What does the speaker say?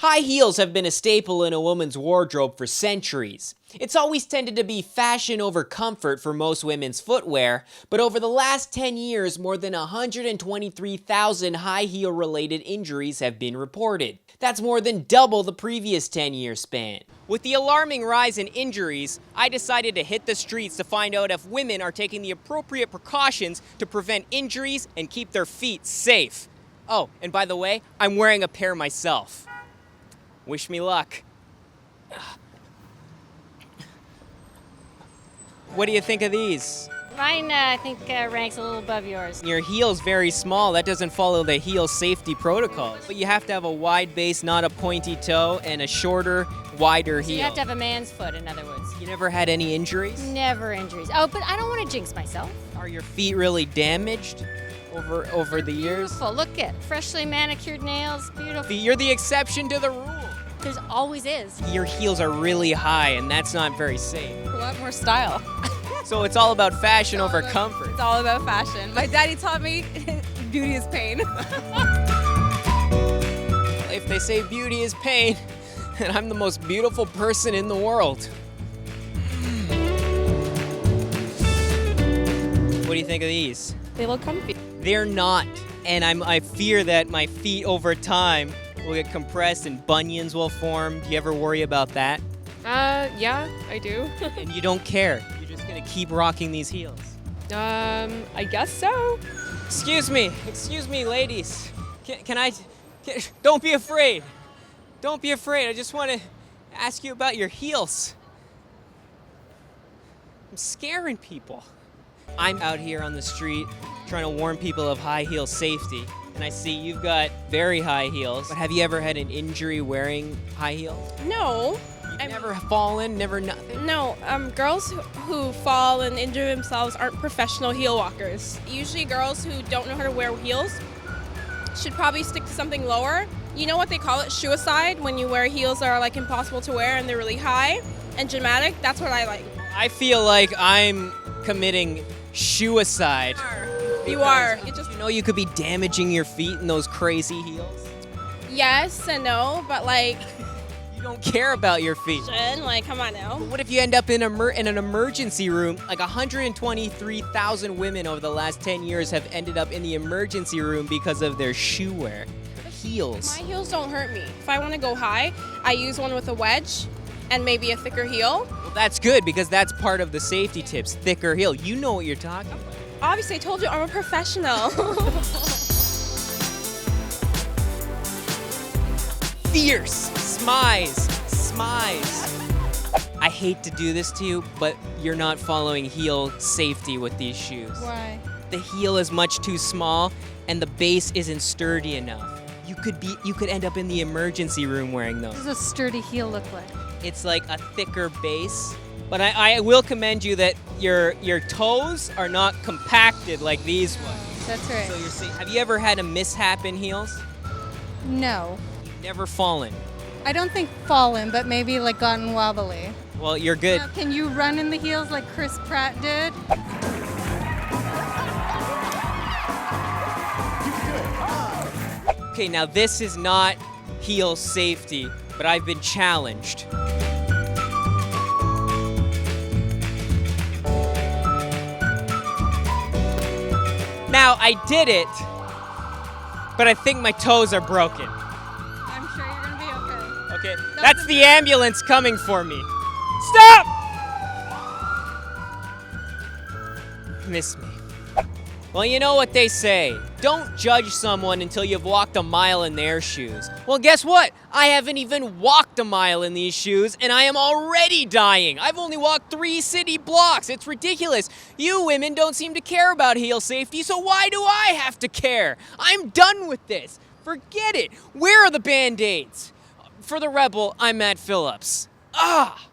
High heels have been a staple in a woman's wardrobe for centuries. It's always tended to be fashion over comfort for most women's footwear, but over the last 10 years, more than 123,000 high heel related injuries have been reported. That's more than double the previous 10-year span. With the alarming rise in injuries, I decided to hit the streets to find out if women are taking the appropriate precautions to prevent injuries and keep their feet safe. Oh, and by the way, I'm wearing a pair myself. Wish me luck. What do you think of these? Mine, I think, ranks a little above yours. Your heel's very small. That doesn't follow the heel safety protocols. But you have to have a wide base, not a pointy toe, and a shorter, wider heel. You have to have a man's foot, in other words. You never had any injuries? Never injuries. Oh, but I don't want to jinx myself. Are your feet really damaged over the years? Beautiful. Look at freshly manicured nails. Beautiful. You're the exception to the rule. There's always is. Your heels are really high, and that's not very safe. A lot more style. So it's all about fashion over comfort. It's all about fashion. My daddy taught me beauty is pain. If they say beauty is pain, then I'm the most beautiful person in the world. What do you think of these? They look comfy. They're not, and I fear that my feet over time will get compressed and bunions will form. Do you ever worry about that? Yeah, I do. And you don't care. You're just gonna keep rocking these heels. I guess so. Excuse me, ladies. Don't be afraid. Don't be afraid. I just want to ask you about your heels. I'm scaring people. I'm out here on the street trying to warn people of high heel safety. And I see you've got very high heels. But have you ever had an injury wearing high heels? No. You've never fallen, never nothing? No, girls who fall and injure themselves aren't professional heel walkers. Usually girls who don't know how to wear heels should probably stick to something lower. You know what they call it, suicide, when you wear heels that are like impossible to wear and they're really high and dramatic. That's what I like. I feel like I'm committing suicide. You are. You know you could be damaging your feet in those crazy heels? Yes and no, but like, You don't care about your feet. like, come on now. But what if you end up in an emergency room? Like 123,000 women over the last 10 years have ended up in the emergency room because of their shoe wear. Heels. My heels don't hurt me. If I want to go high, I use one with a wedge and maybe a thicker heel. Well, that's good because that's part of the safety tips. Thicker heel. You know what you're talking about. Obviously, I told you I'm a professional. Fierce. Smize. I hate to do this to you, but you're not following heel safety with these shoes. Why? The heel is much too small and the base isn't sturdy enough. You could end up in the emergency room wearing those. What does a sturdy heel look like? It's like a thicker base. But I will commend you that your toes are not compacted like these ones. That's right. So you're saying, have you ever had a mishap in heels? No. You've never fallen. I don't think fallen, but maybe like gotten wobbly. Well, you're good. Now, can you run in the heels like Chris Pratt did? Okay, now this is not heel safety, but I've been challenged. Now, I did it, but I think my toes are broken. I'm sure you're gonna be okay. Okay, that's the ambulance coming for me. Stop! Miss me. Well, you know what they say. Don't judge someone until you've walked a mile in their shoes. Well, guess what? I haven't even walked a mile in these shoes, and I am already dying. I've only walked 3 city blocks. It's ridiculous. You women don't seem to care about heel safety, so why do I have to care? I'm done with this. Forget it. Where are the Band-Aids? For The Rebel, I'm Matt Phillips. Ah!